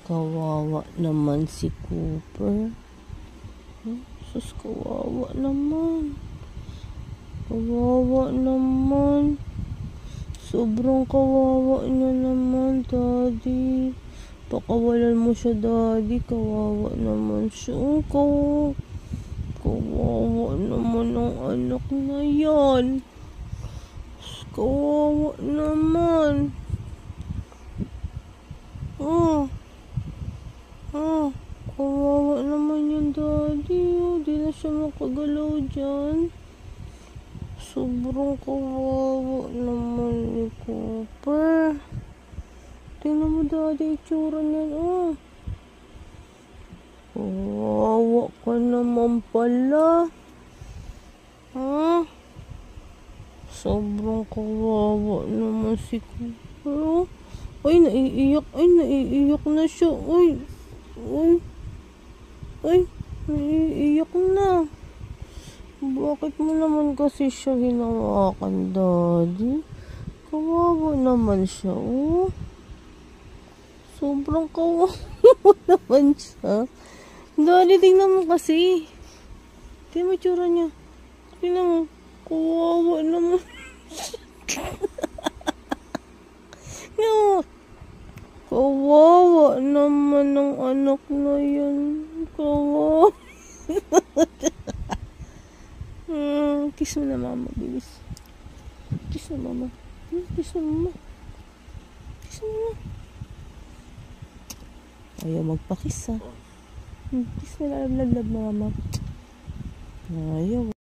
Kawawa naman si Cooper. Sus, kawawa naman. Kawawa naman. Sobrang kawawa niya naman, Daddy. Pakawalan mo siya, Daddy. Kawawa naman siya. Kawawa naman ang anak na yan. Kawawa naman. Kawawa naman yung Daddy. Di na siya makagalaw dyan. Sobrang kawawa naman ni Cooper. Tingnan mo, Daddy, itsura niyan. Kawawa ka naman pala. Sobrang kawawa naman si Cooper. Ay, naiiyak. Ay, naiiyak na siya. Ay, naiiyak na. Bakit mo naman kasi siya hinawakan, Daddy? Kawawa naman siya, Sobrang kawawa naman siya. Daddy, tingnan mo kasi. Tingnan mo itsura niya. Tingnan mo. Kawawa naman siya. Kawawa naman ng anak na yan. Kawawa. Kiss mo na mama, bilis. Kiss na mama. Kiss na mama. Kiss na mama. Ayaw magpakiss, Kiss mo na, love mama. Ayaw.